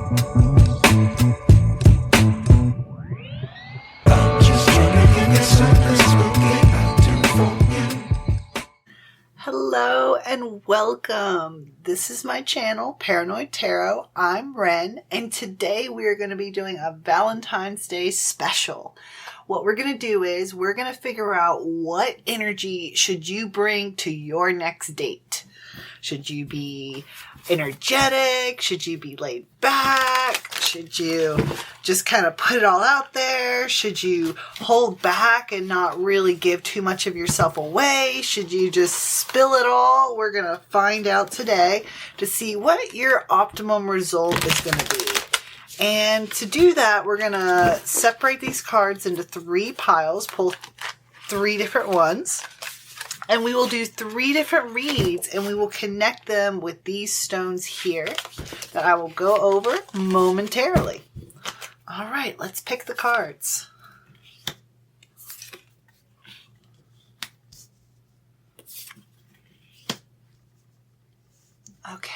Hello and welcome. This is my channel, Paranoid Tarot. I'm Ren, and today we are going to be doing a Valentine's Day special. What we're going to do is we're going to figure out what energy should you bring to your next date. Should you be energetic? Should you be laid back? Should you just kind of put it all out there? Should you hold back and not really give too much of yourself away? Should you just spill it all? We're going to find out today to see what your optimum result is going to be. And to do that, we're going to separate these cards into 3 piles, pull 3 different ones. And we will do 3 different reads, and we will connect them with these stones here that I will go over momentarily. All right, let's pick the cards. Okay.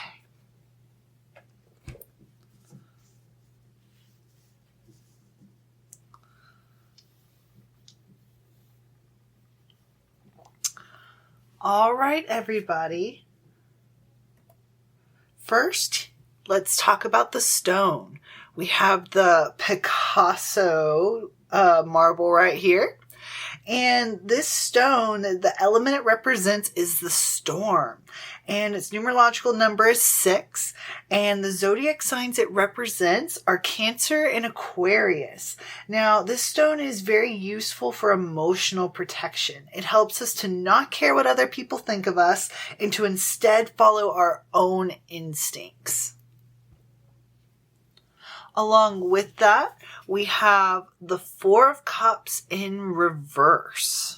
All right, everybody. First, let's talk about the stone. We have the Picasso marble right here. And this stone, the element it represents is the storm. And its numerological number is 6. And the zodiac signs it represents are Cancer and Aquarius. Now, this stone is very useful for emotional protection. It helps us to not care what other people think of us and to instead follow our own instincts. Along with that, we have the 4 of Cups in reverse.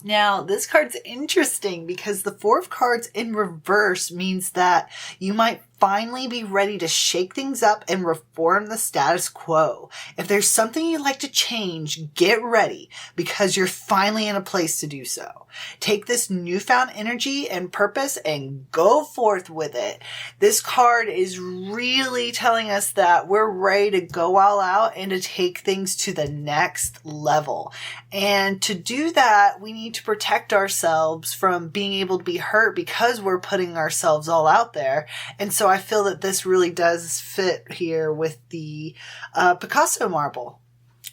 Now, this card's interesting because the 4 of Cards in reverse means that you might finally be ready to shake things up and reform the status quo. If there's something you'd like to change, get ready because you're finally in a place to do so. Take this newfound energy and purpose and go forth with it. This card is really telling us that we're ready to go all out and to take things to the next level. And to do that, we need to protect ourselves from being able to be hurt because we're putting ourselves all out there. And so I feel that this really does fit here with the Picasso marble.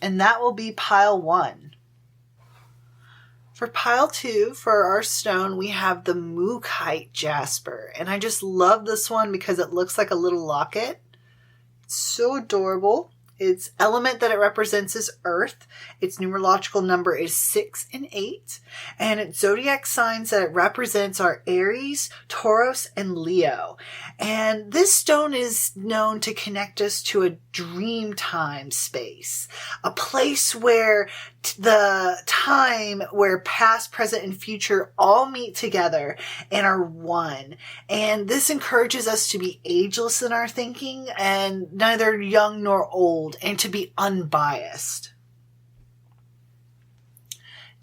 And that will be pile 1. For pile 2, for our stone, we have the Mookaite jasper. And I just love this one because it looks like a little locket. It's so adorable. Its element that it represents is earth. Its numerological number is 6 and 8. And its zodiac signs that it represents are Aries, Taurus, and Leo. And this stone is known to connect us to a dream time space. A place where the time where past, present, and future all meet together and are one. And this encourages us to be ageless in our thinking and neither young nor old, and to be unbiased.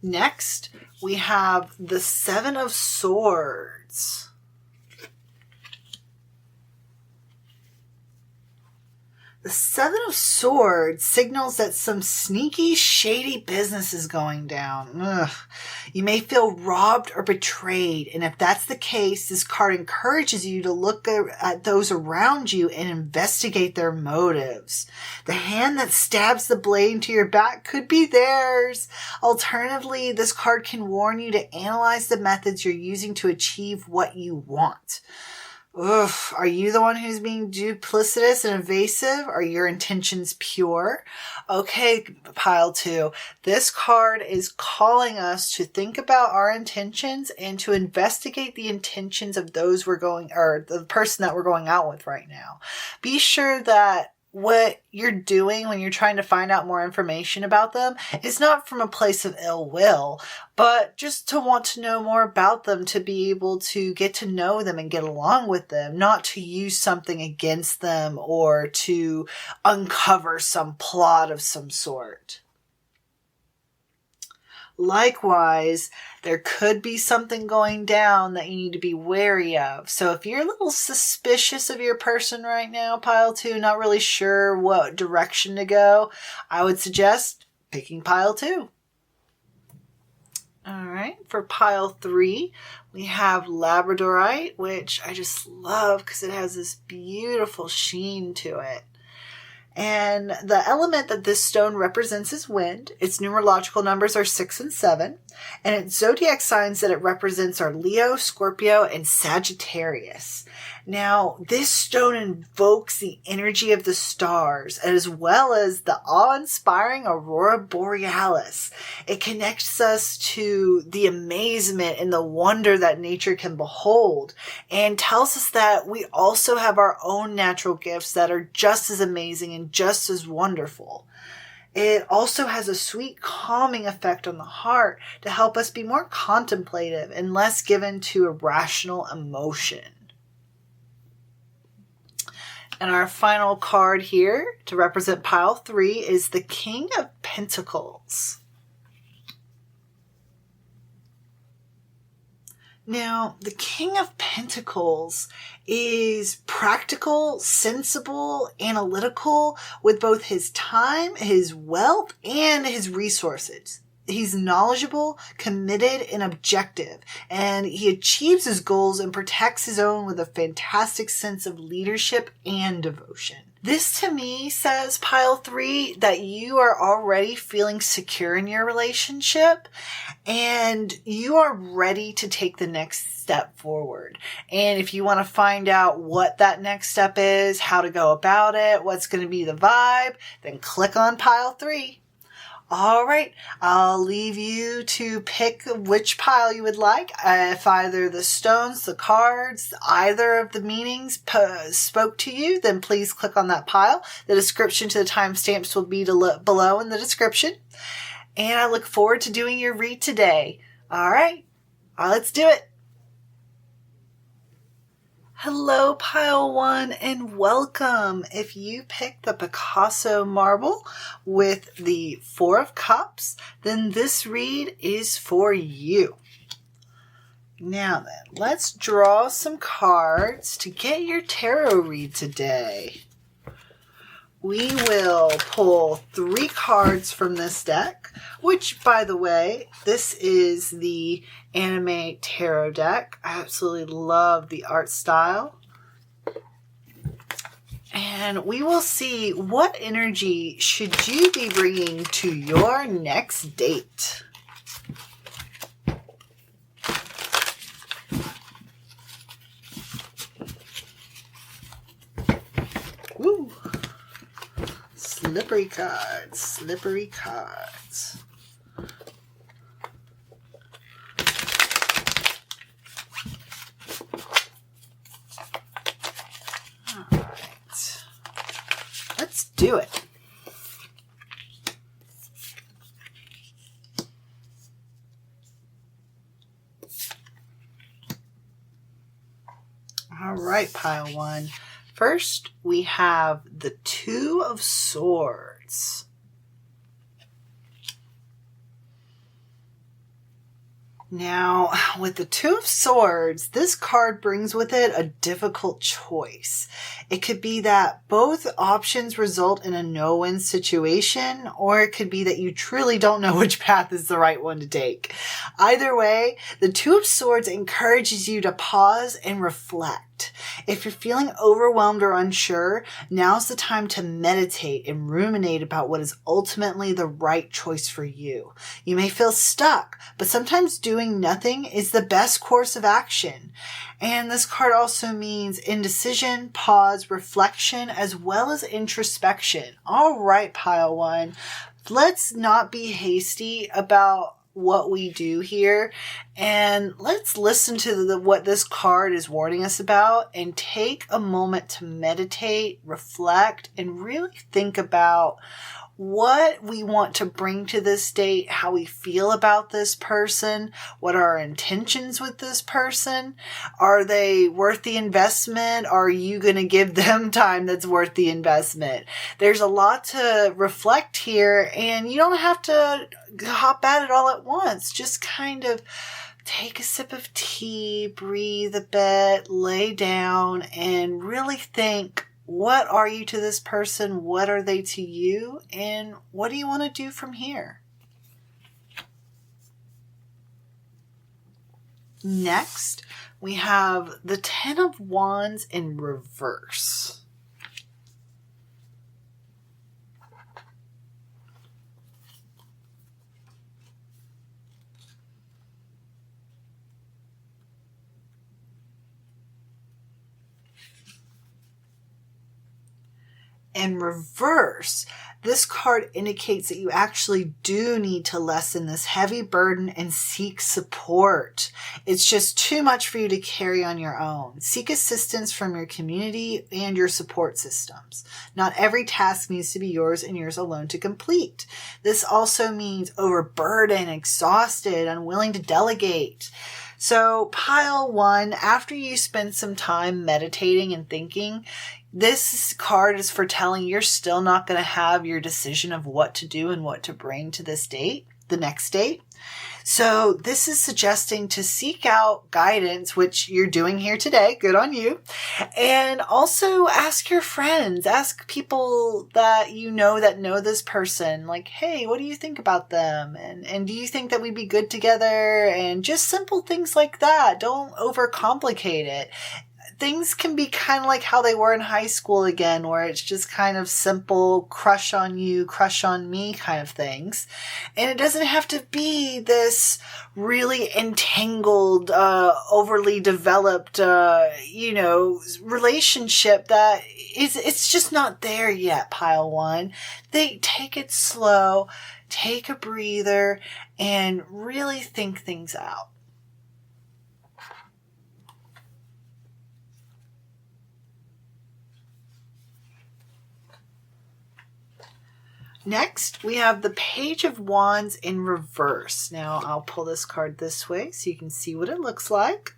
Next, we have the 7 of Swords. The 7 of Swords signals that some sneaky, shady business is going down. Ugh. You may feel robbed or betrayed, and if that's the case, this card encourages you to look at those around you and investigate their motives. The hand that stabs the blade into your back could be theirs. Alternatively, this card can warn you to analyze the methods you're using to achieve what you want. Ugh, are you the one who's being duplicitous and evasive? Are your intentions pure? Okay, pile 2. This card is calling us to think about our intentions and to investigate the intentions of those or the person that we're going out with right now. Be sure that what you're doing when you're trying to find out more information about them is not from a place of ill will, but just to want to know more about them, to be able to get to know them and get along with them, not to use something against them or to uncover some plot of some sort. Likewise, there could be something going down that you need to be wary of. So if you're a little suspicious of your person right now, pile 2, not really sure what direction to go, I would suggest picking pile 2. All right, for pile 3, we have Labradorite, which I just love because it has this beautiful sheen to it. And the element that this stone represents is wind. Its numerological numbers are 6 and 7. And its zodiac signs that it represents are Leo, Scorpio, and Sagittarius. Now, this stone invokes the energy of the stars as well as the awe-inspiring aurora borealis. It connects us to the amazement and the wonder that nature can behold and tells us that we also have our own natural gifts that are just as amazing and just as wonderful. It also has a sweet calming effect on the heart to help us be more contemplative and less given to irrational emotion. And our final card here to represent pile 3 is the King of Pentacles. Now, the King of Pentacles is practical, sensible, analytical with both his time, his wealth, and his resources. He's knowledgeable, committed, and objective, and he achieves his goals and protects his own with a fantastic sense of leadership and devotion. This to me says, pile 3, that you are already feeling secure in your relationship and you are ready to take the next step forward. And if you want to find out what that next step is, how to go about it, what's going to be the vibe, then click on pile 3. All right, I'll leave you to pick which pile you would like. If either the stones, the cards, either of the meanings spoke to you, then please click on that pile. The description to the timestamps will be below in the description. And I look forward to doing your read today. All right, let's do it. Hello, pile 1, and welcome. If you picked the Picasso marble with the 4 of Cups, then this read is for you. Now then, let's draw some cards to get your tarot read today. We will pull 3 cards from this deck, which, by the way, this is the Anime Tarot deck. I absolutely love the art style. And we will see what energy should you be bringing to your next date. Woo! Slippery cards, slippery cards. All right, let's do it. All right, pile 1. First, we have the 2 of Swords. Now, with the 2 of Swords, this card brings with it a difficult choice. It could be that both options result in a no-win situation, or it could be that you truly don't know which path is the right one to take. Either way, the 2 of Swords encourages you to pause and reflect. If you're feeling overwhelmed or unsure, now's the time to meditate and ruminate about what is ultimately the right choice for you. You may feel stuck, but sometimes doing nothing is the best course of action. And this card also means indecision, pause, reflection, as well as introspection. All right, pile 1. Let's not be hasty about what we do here, and let's listen to what this card is warning us about and take a moment to meditate, reflect, and really think about what we want to bring to this date, how we feel about this person, what are our intentions with this person. Are they worth the investment? Are you going to give them time that's worth the investment? There's a lot to reflect here, and you don't have to hop at it all at once. Just kind of take a sip of tea, breathe a bit, lay down, and really think, what are you to this person? What are they to you? And what do you want to do from here? Next, we have the Ten of Wands in reverse. In reverse, this card indicates that you actually do need to lessen this heavy burden and seek support. It's just too much for you to carry on your own. Seek assistance from your community and your support systems. Not every task needs to be yours and yours alone to complete. This also means overburdened, exhausted, unwilling to delegate. So pile 1, after you spend some time meditating and thinking, this card is for telling you're still not going to have your decision of what to do and what to bring to this date, the next date. So this is suggesting to seek out guidance, which you're doing here today. Good on you. And also ask your friends, ask people that you know that know this person, like, hey, what do you think about them? And do you think that we'd be good together? And just simple things like that. Don't overcomplicate it. Things can be kind of like how they were in high school again, where it's just kind of simple crush on you, crush on me kind of things. And it doesn't have to be this really entangled, overly developed, relationship that it's just not there yet, pile 1. Take it slow, take a breather, and really think things out. Next, we have the Page of Wands in reverse. Now, I'll pull this card this way so you can see what it looks like.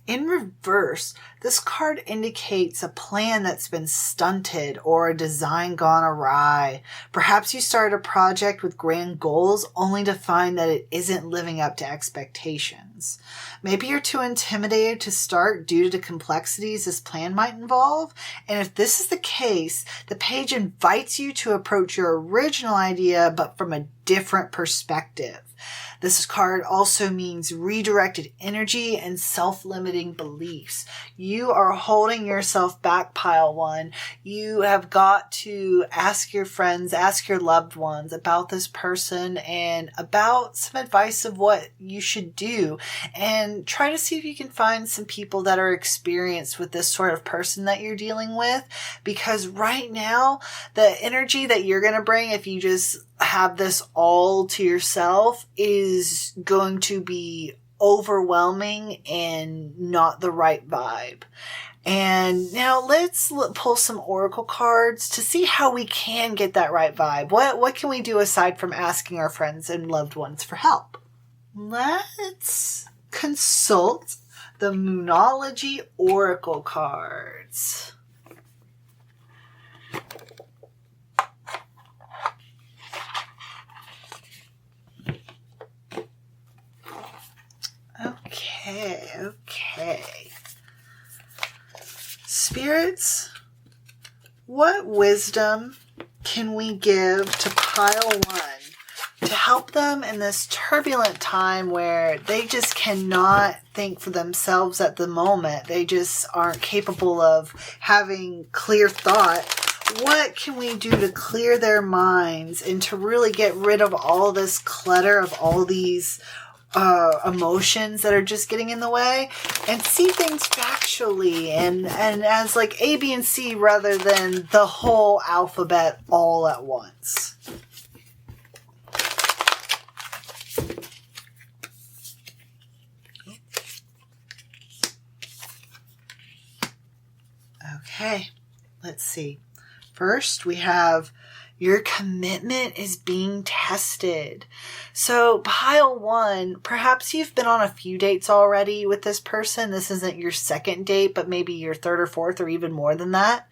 In reverse, this card indicates a plan that's been stunted or a design gone awry. Perhaps you started a project with grand goals only to find that it isn't living up to expectations. Maybe you're too intimidated to start due to the complexities this plan might involve. And if this is the case, the page invites you to approach your original idea, but from a different perspective. This card also means redirected energy and self-limiting beliefs. You are holding yourself back, pile 1. You have got to ask your friends, ask your loved ones about this person and about some advice of what you should do. And try to see if you can find some people that are experienced with this sort of person that you're dealing with. Because right now, the energy that you're going to bring, if you just have this all to yourself, is going to be overwhelming and not the right vibe. And now let's pull some oracle cards to see how we can get that right vibe. What can we do aside from asking our friends and loved ones for help? Let's consult the Moonology oracle cards. Okay. Spirits, what wisdom can we give to pile 1 to help them in this turbulent time where they just cannot think for themselves at the moment? They just aren't capable of having clear thought. What can we do to clear their minds and to really get rid of all this clutter of all these emotions that are just getting in the way, and see things factually and as like A, B, and C rather than the whole alphabet all at once? Okay, let's see. First, we have your commitment is being tested. So pile 1, perhaps you've been on a few dates already with this person. This isn't your second date, but maybe your third or fourth or even more than that.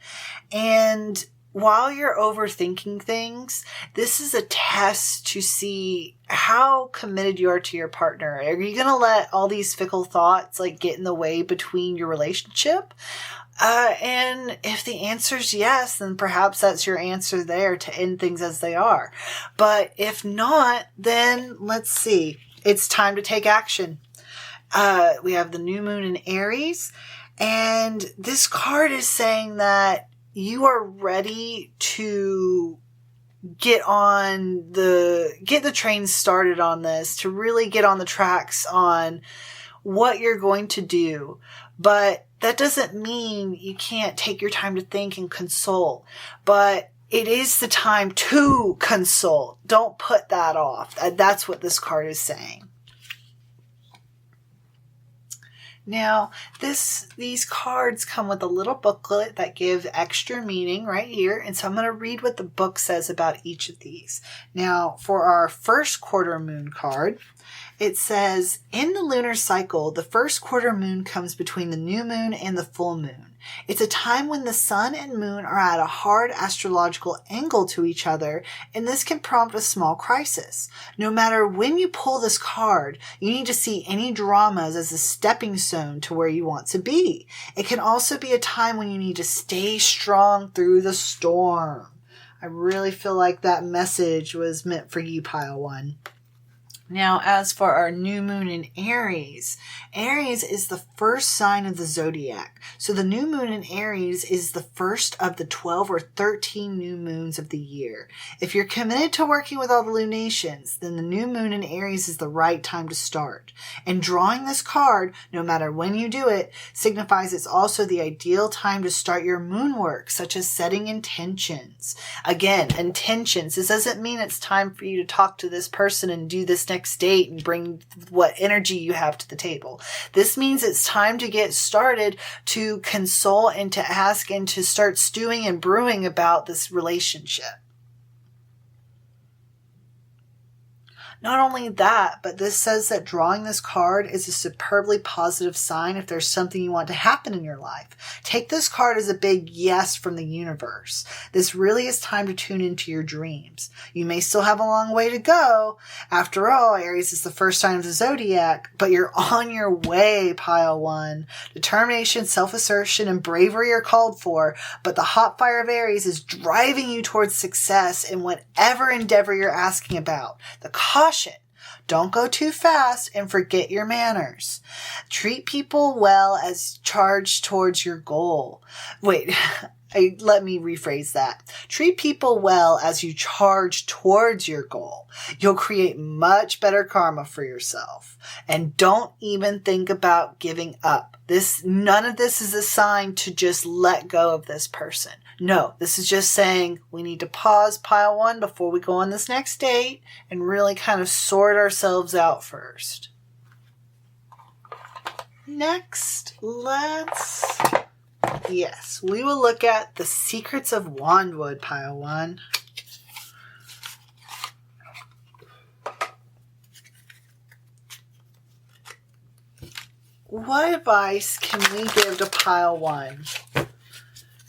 And while you're overthinking things, this is a test to see how committed you are to your partner. Are you going to let all these fickle thoughts get in the way between your relationship? And if the answer is yes, then perhaps that's your answer there to end things as they are. But if not, then let's see. It's time to take action. We have the new moon in Aries, and this card is saying that you are ready to get the train started on this, to really get on the tracks on what you're going to do. But that doesn't mean you can't take your time to think and consult. But it is the time to consult. Don't put that off. That's what this card is saying. Now, these cards come with a little booklet that give extra meaning right here. And so I'm going to read what the book says about each of these. Now, for our first quarter moon card, it says, in the lunar cycle, the first quarter moon comes between the new moon and the full moon. It's a time when the sun and moon are at a hard astrological angle to each other, and this can prompt a small crisis. No matter when you pull this card, you need to see any dramas as a stepping stone to where you want to be. It can also be a time when you need to stay strong through the storm. I really feel like that message was meant for you, pile 1. Now, as for our new moon in Aries, Aries is the first sign of the zodiac. So the new moon in Aries is the first of the 12 or 13 new moons of the year. If you're committed to working with all the lunations, then the new moon in Aries is the right time to start. And drawing this card, no matter when you do it, signifies it's also the ideal time to start your moon work, such as setting intentions. Again, intentions. This doesn't mean it's time for you to talk to this person and do this next date and bring what energy you have to the table. This means it's time to get started, to consult and to ask and to start stewing and brewing about this relationship. Not only that, but this says that drawing this card is a superbly positive sign if there's something you want to happen in your life. Take this card as a big yes from the universe. This really is time to tune into your dreams. You may still have a long way to go. After all, Aries is the first sign of the zodiac, but you're on your way, pile 1. Determination, self-assertion, and bravery are called for, but the hot fire of Aries is driving you towards success in whatever endeavor you're asking about. The caution: don't go too fast and forget your manners. Treat people well as charged towards your goal. Let me rephrase that. Treat people well as you charge towards your goal. You'll create much better karma for yourself. And don't even think about giving up. None of this is a sign to just let go of this person. No, this is just saying we need to pause, pile 1, before we go on this next date and really kind of sort ourselves out first. Next, we will look at the secrets of Wandwood, pile 1. What advice can we give to pile 1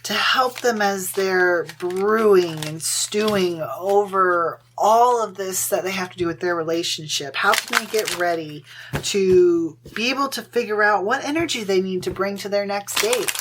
to help them as they're brewing and stewing over all of this that they have to do with their relationship? How can they get ready to be able to figure out what energy they need to bring to their next date?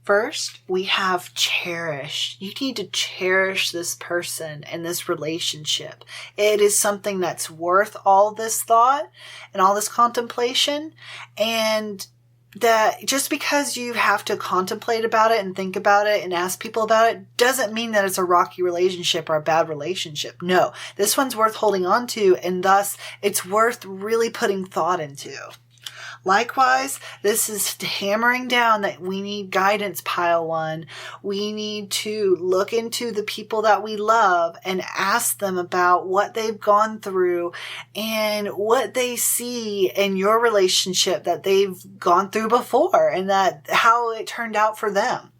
First, we have cherish. You need to cherish this person and this relationship. It is something that's worth all this thought and all this contemplation. And that just because you have to contemplate about it and think about it and ask people about it doesn't mean that it's a rocky relationship or a bad relationship. No, this one's worth holding on to, and thus it's worth really putting thought into. Likewise, this is hammering down that we need guidance, pile one. We need to look into the people that we love and ask them about what they've gone through and what they see in your relationship that they've gone through before and that how it turned out for them.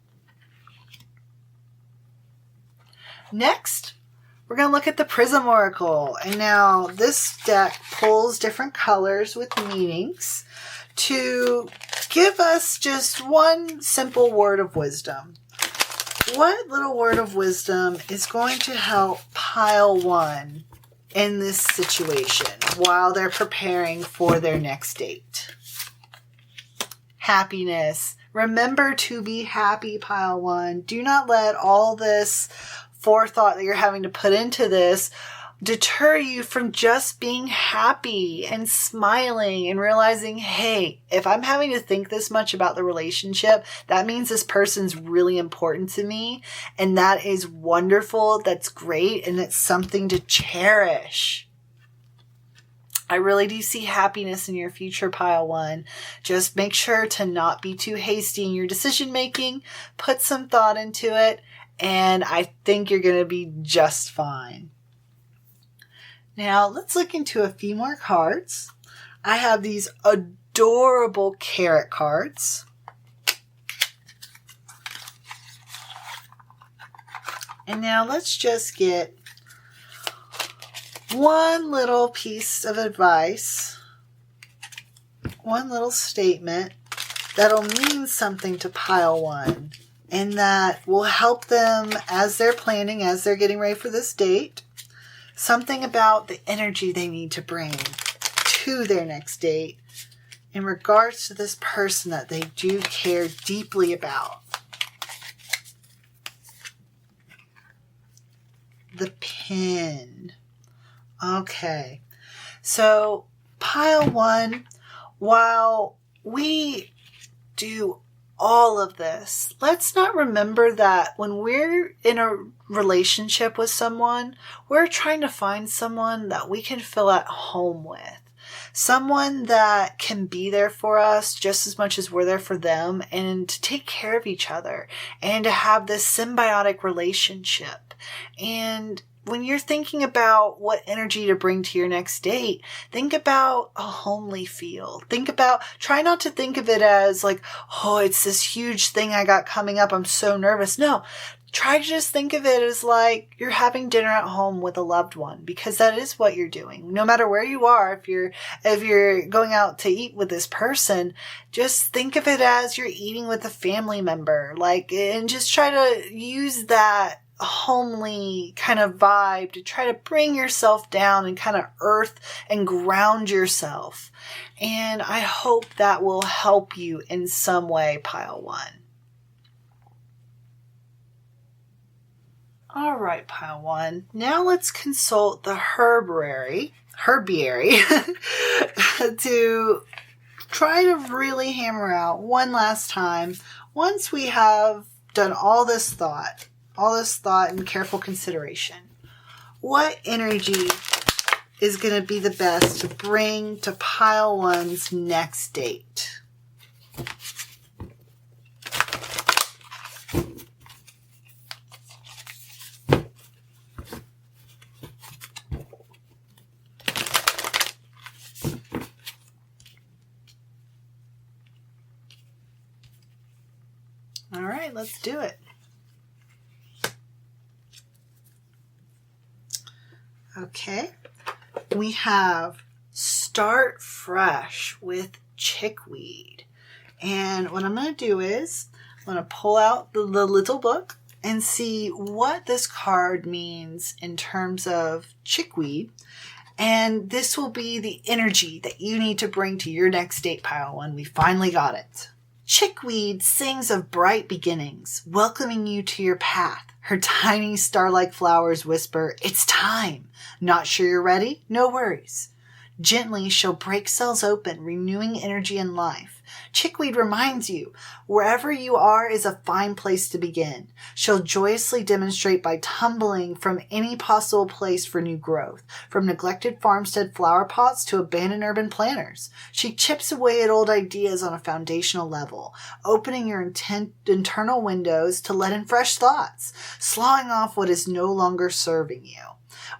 Next, we're going to look at the Prism Oracle. And now this deck pulls different colors with meanings to give us just one simple word of wisdom. What little word of wisdom is going to help pile one in this situation while they're preparing for their next date? Happiness. Remember to be happy, pile one. Do not let all this forethought that you're having to put into this deter you from just being happy and smiling and realizing, hey, if I'm having to think this much about the relationship, that means this person's really important to me. And that is wonderful. That's great. And it's something to cherish. I really do see happiness in your future, pile one. Just make sure to not be too hasty in your decision making. Put some thought into it. And I think you're going to be just fine. Now, let's look into a few more cards. I have these adorable carrot cards. And now let's just get one little piece of advice, one little statement that'll mean something to pile one, and that will help them as they're planning, as they're getting ready for this date. Something about the energy they need to bring to their next date in regards to this person that they do care deeply about. The pin. Okay. So, pile one, while we do all of this, let's not remember that when we're in a relationship with someone, we're trying to find someone that we can feel at home with. Someone that can be there for us just as much as we're there for them, and to take care of each other and to have this symbiotic relationship. And when you're thinking about what energy to bring to your next date, think about a homely feel. Try not to think of it as like, oh, it's this huge thing I got coming up, I'm so nervous. No, try to just think of it as like you're having dinner at home with a loved one, because that is what you're doing. No matter where you are, if you're going out to eat with this person, just think of it as you're eating with a family member, and just try to use that homely kind of vibe to try to bring yourself down and kind of earth and ground yourself. And I hope that will help you in some way, pile one. All right, pile one. Now let's consult the herbiary to try to really hammer out one last time, once we have done all this thought and careful consideration, what energy is going to be the best to bring to pile one's next date? All right, let's do it. Okay, we have Start Fresh with Chickweed. And what I'm going to do is I'm going to pull out the little book and see what this card means in terms of chickweed. And this will be the energy that you need to bring to your next date, pile one. We finally got it. Chickweed sings of bright beginnings, welcoming you to your path. Her tiny star-like flowers whisper, "It's time. Not sure you're ready? No worries. Gently, she'll break cells open, renewing energy and life. Chickweed reminds you, wherever you are is a fine place to begin. She'll joyously demonstrate by tumbling from any possible place for new growth, from neglected farmstead flower pots to abandoned urban planters. She chips away at old ideas on a foundational level, opening your internal windows to let in fresh thoughts, sloughing off what is no longer serving you.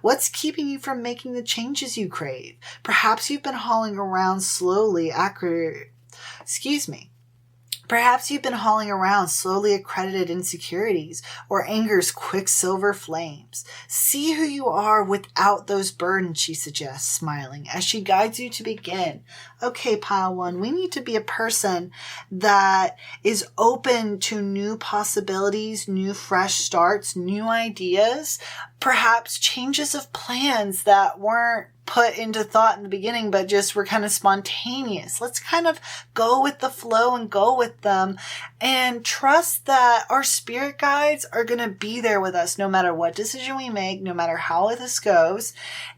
What's keeping you from making the changes you crave? Perhaps you've been hauling around slowly accredited insecurities or anger's quicksilver flames. See who you are without those burdens, she suggests, smiling, as she guides you to begin. Okay, Pile 1, we need to be a person that is open to new possibilities, new fresh starts, new ideas, perhaps changes of plans that weren't put into thought in the beginning, but just were kind of spontaneous. Let's kind of go with the flow and go with them and trust that our spirit guides are going to be there with us no matter what decision we make, no matter how this goes,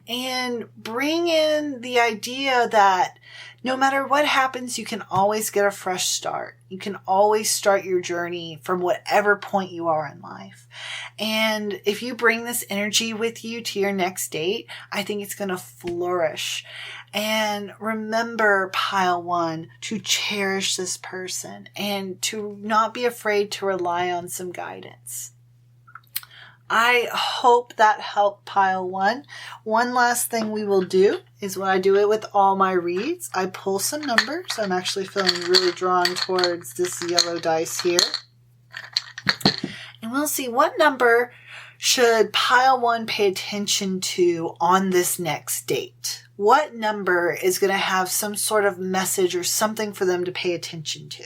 and bring in the idea that no matter what happens, you can always get a fresh start. You can always start your journey from whatever point you are in life. And if you bring this energy with you to your next date, I think it's going to flourish. And remember, Pile 1, to cherish this person and to not be afraid to rely on some guidance. I hope that helped, Pile 1. One last thing we will do is what I do it with all my reads. I pull some numbers. I'm actually feeling really drawn towards this yellow dice here. And we'll see what number should Pile 1 pay attention to on this next date. What number is going to have some sort of message or something for them to pay attention to?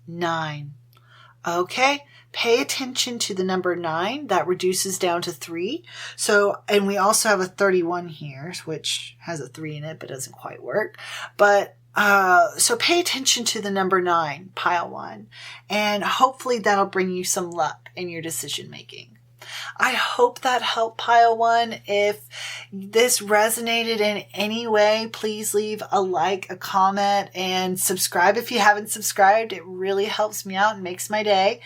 9. Okay. Pay attention to the number 9. That reduces down to 3. So, and we also have a 31 here, which has a 3 in it, but doesn't quite work. But, so pay attention to the number 9, Pile 1, and hopefully that'll bring you some luck in your decision making. I hope that helped, Pile 1. If this resonated in any way, please leave a like, a comment, and subscribe if you haven't subscribed. It really helps me out and makes my day.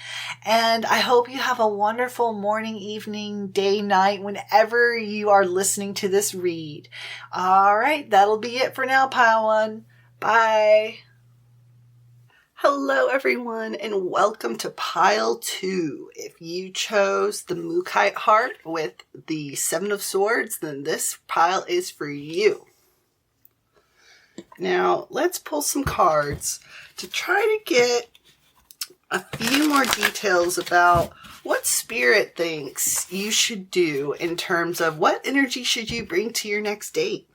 And I hope you have a wonderful morning, evening, day, night, whenever you are listening to this read. All right, that'll be it for now, Pile 1. Bye. Hello everyone and welcome to Pile 2. If you chose the Mookite heart with the 7 of Swords, then this pile is for you. Now let's pull some cards to try to get a few more details about what Spirit thinks you should do in terms of what energy should you bring to your next date.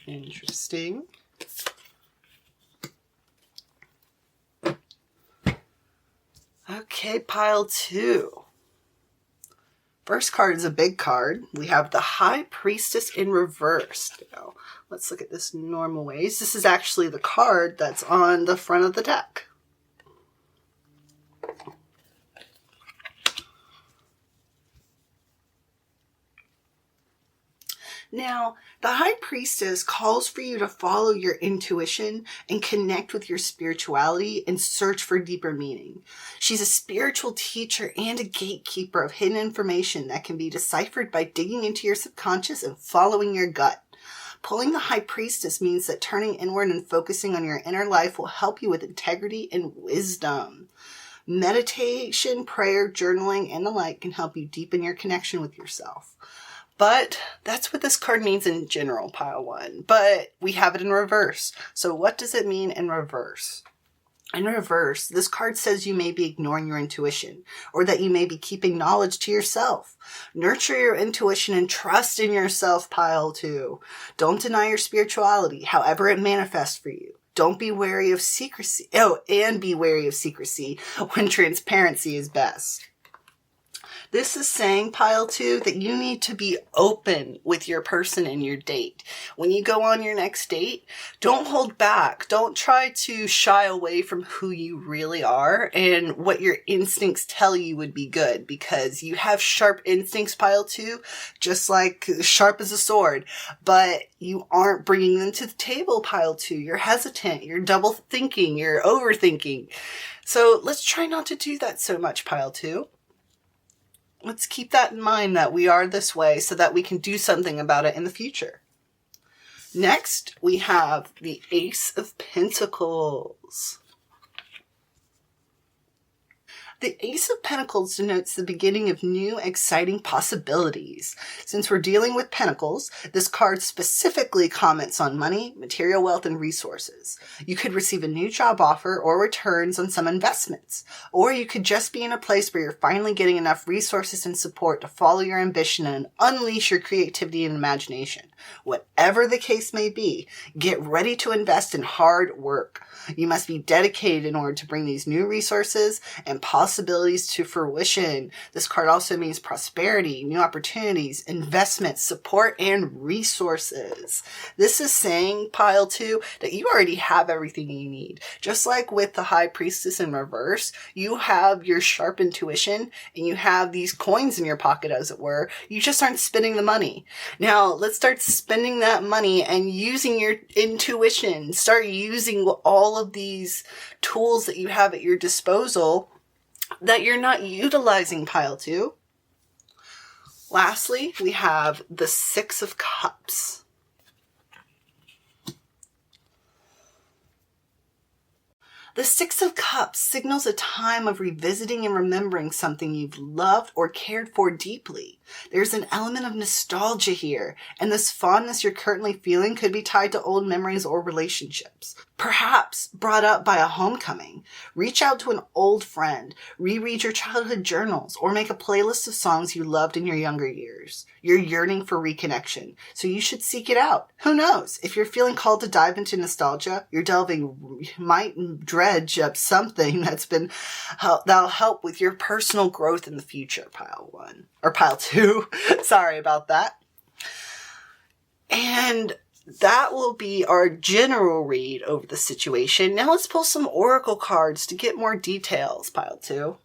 Interesting. Okay, Pile 2. First card is a big card. We have the High Priestess in reverse. Now, let's look at this normal ways. This is actually the card that's on the front of the deck. Now, the High Priestess calls for you to follow your intuition and connect with your spirituality and search for deeper meaning. She's a spiritual teacher and a gatekeeper of hidden information that can be deciphered by digging into your subconscious and following your gut. Pulling the High Priestess means that turning inward and focusing on your inner life will help you with integrity and wisdom. Meditation, prayer, journaling, and the like can help you deepen your connection with yourself. But that's what this card means in general, Pile 1. But we have it in reverse. So what does it mean in reverse? In reverse, this card says you may be ignoring your intuition, or that you may be keeping knowledge to yourself. Nurture your intuition and trust in yourself, Pile 2. Don't deny your spirituality, however it manifests for you. Don't be wary of secrecy. Oh, and be wary of secrecy when transparency is best. This is saying, pile 2, that you need to be open with your person in your date. When you go on your next date, don't hold back. Don't try to shy away from who you really are and what your instincts tell you would be good, because you have sharp instincts, pile 2, just like sharp as a sword, but you aren't bringing them to the table, pile 2. You're hesitant. You're double thinking. You're overthinking. So let's try not to do that so much, pile 2. Let's keep that in mind, that we are this way so that we can do something about it in the future. Next, we have the Ace of Pentacles. The Ace of Pentacles denotes the beginning of new, exciting possibilities. Since we're dealing with pentacles, this card specifically comments on money, material wealth, and resources. You could receive a new job offer or returns on some investments. Or you could just be in a place where you're finally getting enough resources and support to follow your ambition and unleash your creativity and imagination. Whatever the case may be, get ready to invest in hard work. You must be dedicated in order to bring these new resources and possibilities to fruition. This card also means prosperity, new opportunities, investments, support, and resources. This is saying, pile 2, that you already have everything you need. Just like with the High Priestess in reverse, you have your sharp intuition and you have these coins in your pocket, as it were. You just aren't spending the money. Now, let's start spending that money and using your intuition. Start using all of these tools that you have at your disposal that you're not utilizing, pile 2. Lastly, we have the Six of Cups. The Six of Cups signals a time of revisiting and remembering something you've loved or cared for deeply. There's an element of nostalgia here, and this fondness you're currently feeling could be tied to old memories or relationships. Perhaps brought up by a homecoming. Reach out to an old friend, reread your childhood journals, or make a playlist of songs you loved in your younger years. You're yearning for reconnection, so you should seek it out. Who knows? If you're feeling called to dive into nostalgia, you might dredge up something that'll help with your personal growth in the future, pile 1. Or pile 2. Sorry about that. And that will be our general read over the situation. Now let's pull some oracle cards to get more details, pile 2.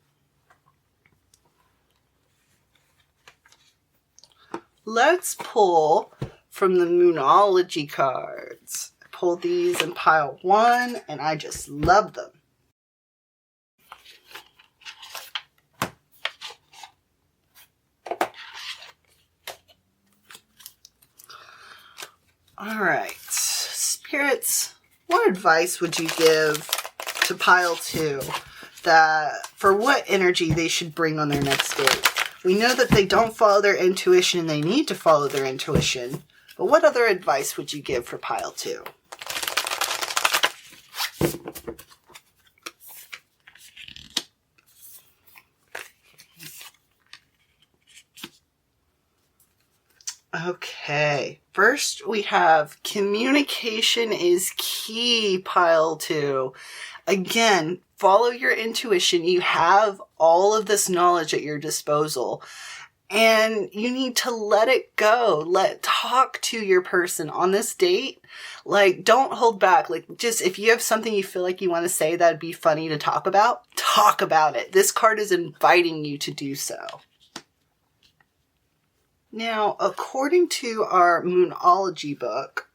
Let's pull from the Moonology cards. I pulled these in pile 1, and I just love them. All right, spirits, what advice would you give to pile 2 that for what energy they should bring on their next date? We know that they don't follow their intuition and they need to follow their intuition, but what other advice would you give for pile 2? Okay, first we have communication is key, pile 2. Again, follow your intuition. You have all of this knowledge at your disposal, and you need to let it go. Talk to your person on this date. Don't hold back. Just if you have something you feel like you want to say that'd be funny to talk about it. This card is inviting you to do so. Now, according to our Moonology book,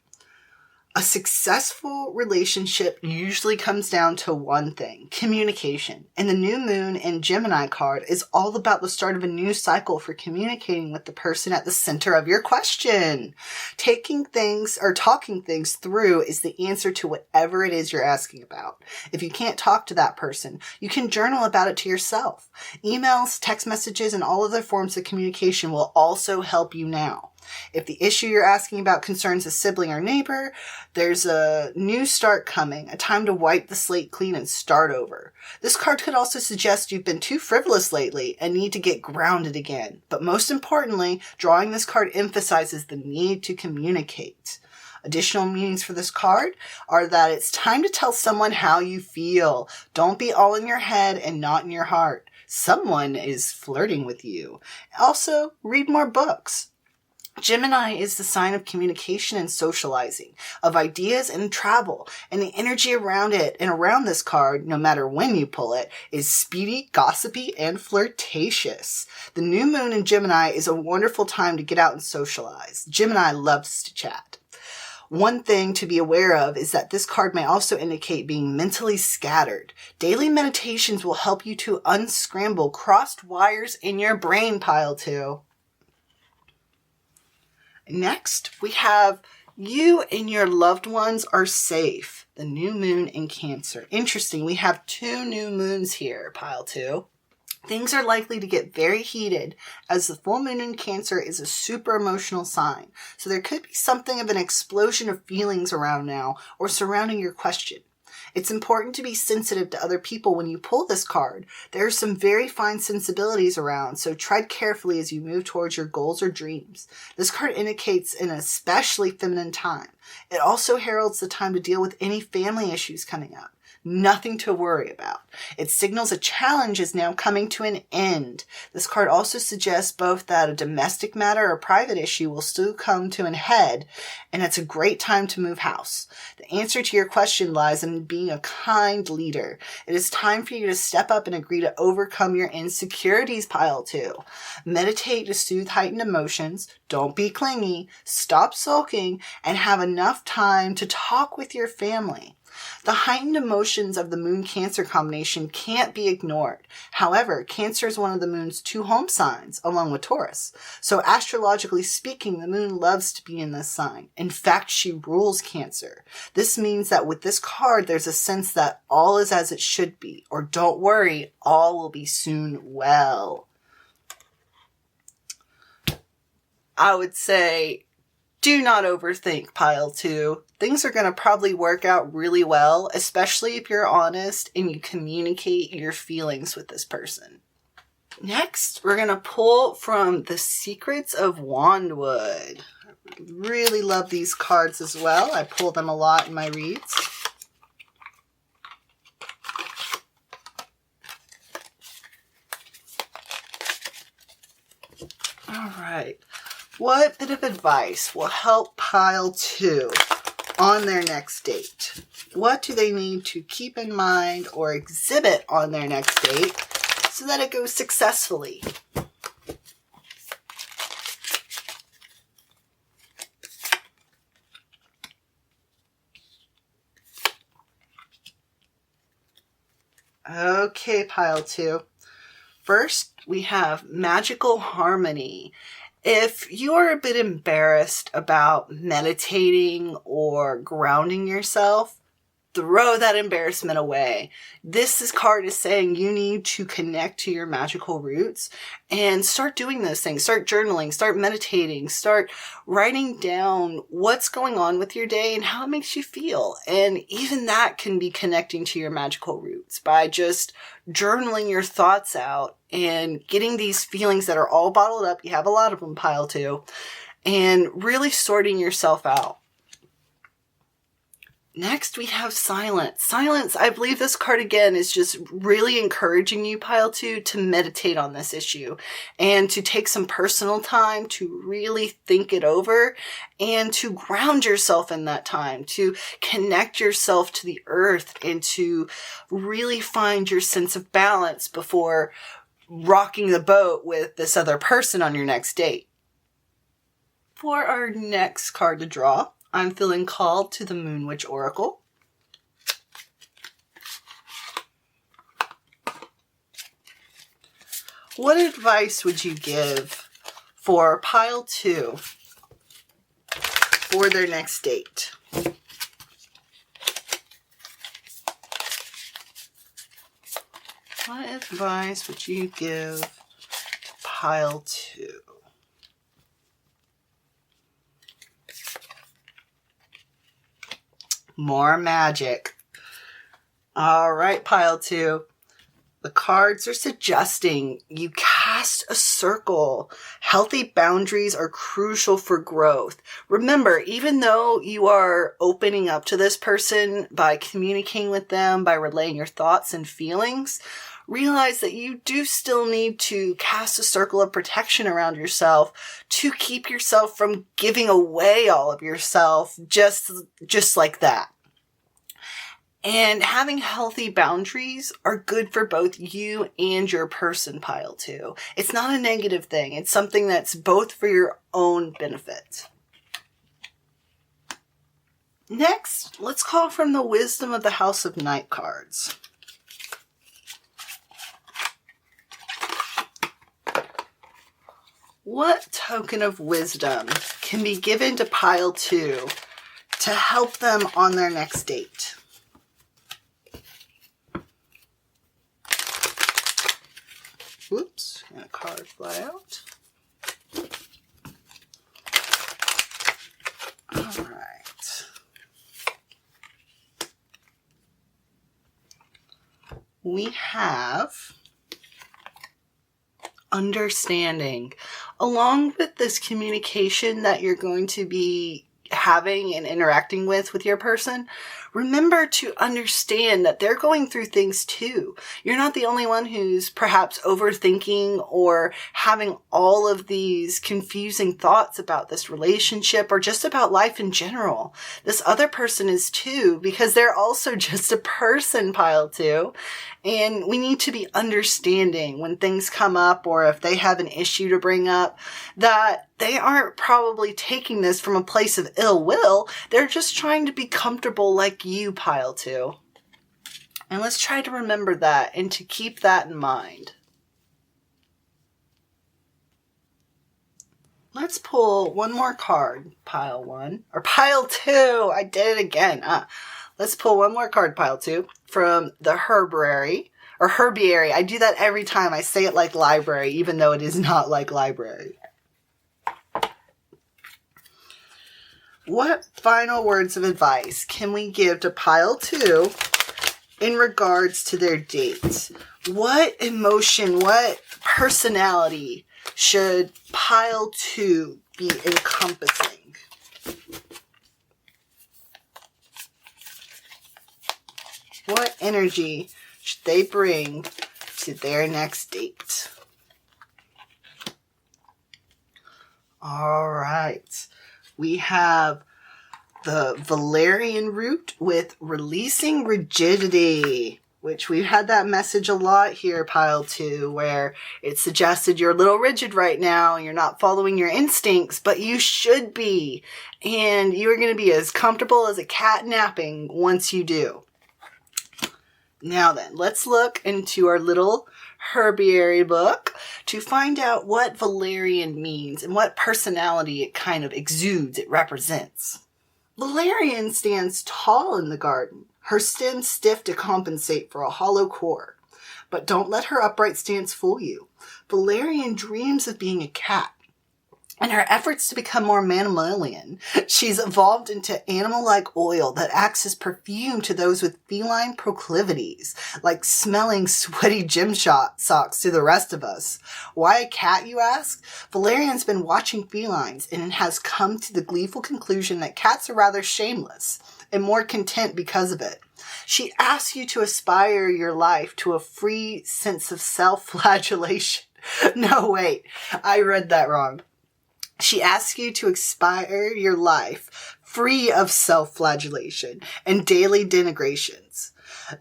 a successful relationship usually comes down to one thing: communication. And the new moon in Gemini card is all about the start of a new cycle for communicating with the person at the center of your question. Talking things through is the answer to whatever it is you're asking about. If you can't talk to that person, you can journal about it to yourself. Emails, text messages, and all other forms of communication will also help you now. If the issue you're asking about concerns a sibling or neighbor, there's a new start coming, a time to wipe the slate clean and start over. This card could also suggest you've been too frivolous lately and need to get grounded again. But most importantly, drawing this card emphasizes the need to communicate. Additional meanings for this card are that it's time to tell someone how you feel. Don't be all in your head and not in your heart. Someone is flirting with you. Also, read more books. Gemini is the sign of communication and socializing, of ideas and travel, and the energy around it and around this card, no matter when you pull it, is speedy, gossipy, and flirtatious. The new moon in Gemini is a wonderful time to get out and socialize. Gemini loves to chat. One thing to be aware of is that this card may also indicate being mentally scattered. Daily meditations will help you to unscramble crossed wires in your brain, pile 2. Next, we have you and your loved ones are safe. The new moon in Cancer. Interesting, we have 2 new moons here, pile 2. Things are likely to get very heated as the full moon in Cancer is a super emotional sign. So there could be something of an explosion of feelings around now or surrounding your question. It's important to be sensitive to other people when you pull this card. There are some very fine sensibilities around, so tread carefully as you move towards your goals or dreams. This card indicates an especially feminine time. It also heralds the time to deal with any family issues coming up. Nothing to worry about. It signals a challenge is now coming to an end. This card also suggests both that a domestic matter or private issue will still come to an head, and it's a great time to move house. The answer to your question lies in being a kind leader. It is time for you to step up and agree to overcome your insecurities, pile 2. Meditate to soothe heightened emotions. Don't be clingy. Stop sulking and have enough time to talk with your family. The heightened emotions of the Moon-Cancer combination can't be ignored. However, Cancer is one of the Moon's 2 home signs, along with Taurus. So astrologically speaking, the Moon loves to be in this sign. In fact, she rules Cancer. This means that with this card, there's a sense that all is as it should be, or don't worry, all will be soon well. I would say, do not overthink, pile 2. Things are going to probably work out really well, especially if you're honest and you communicate your feelings with this person. Next, we're going to pull from The Secrets of Wandwood. I really love these cards as well. I pull them a lot in my reads. All right. What bit of advice will help pile 2 on their next date? What do they need to keep in mind or exhibit on their next date so that it goes successfully? Okay, pile 2. First, we have magical harmony. If you're a bit embarrassed about meditating or grounding yourself, throw that embarrassment away. This card is saying you need to connect to your magical roots and start doing those things. Start journaling, start meditating, start writing down what's going on with your day and how it makes you feel. And even that can be connecting to your magical roots by just journaling your thoughts out and getting these feelings that are all bottled up. You have a lot of them, pile 2, and really sorting yourself out. Next, we have silence. Silence, I believe this card again is just really encouraging you, pile 2, to meditate on this issue and to take some personal time to really think it over and to ground yourself in that time, to connect yourself to the earth and to really find your sense of balance before rocking the boat with this other person on your next date. For our next card to draw, I'm feeling called to the Moon Witch Oracle. What advice would you give for pile 2 for their next date? What advice would you give pile 2? More magic. All right, pile 2. The cards are suggesting you cast a circle. Healthy boundaries are crucial for growth. Remember, even though you are opening up to this person by communicating with them, by relaying your thoughts and feelings, realize that you do still need to cast a circle of protection around yourself to keep yourself from giving away all of yourself just like that. And having healthy boundaries are good for both you and your person, pile 2. It's not a negative thing. It's something that's both for your own benefit. Next, let's call from the Wisdom of the House of Night cards. What token of wisdom can be given to pile 2 to help them on their next date? Whoops, and a card fly out. All right. We have understanding. Along with this communication that you're going to be having and interacting with your person, remember to understand that they're going through things too. You're not the only one who's perhaps overthinking or having all of these confusing thoughts about this relationship or just about life in general. This other person is too, because they're also just a person, pile 2. And we need to be understanding when things come up or if they have an issue to bring up, that they aren't probably taking this from a place of ill will. They're just trying to be comfortable like you, pile 2. And let's try to remember that and to keep that in mind. Let's pull one more card, pile 1. Or pile 2! I did it again. Let's pull one more card, pile 2, from the Herbiary. Or Herbiary. I do that every time. I say it like library, even though it is not like library. What final words of advice can we give to pile 2 in regards to their dates? What emotion, what personality should pile 2 be encompassing? What energy should they bring to their next date? All right. We have the Valerian root with releasing rigidity, which we've had that message a lot here, pile 2, where it suggested you're a little rigid right now. You're not following your instincts, but you should be. And you're going to be as comfortable as a cat napping once you do. Now then, let's look into our little herbiary book to find out what Valerian means and what personality it kind of exudes, it represents. Valerian stands tall in the garden, her stem stiff to compensate for a hollow core. But don't let her upright stance fool you. Valerian dreams of being a cat. In her efforts to become more mammalian, she's evolved into animal-like oil that acts as perfume to those with feline proclivities, like smelling sweaty gym socks to the rest of us. Why a cat, you ask? Valerian's been watching felines and has come to the gleeful conclusion that cats are rather shameless and more content because of it. She asks you to aspire your life to a free sense of self-flagellation. No, wait, I read that wrong. She asks you to aspire your life free of self-flagellation and daily denigrations.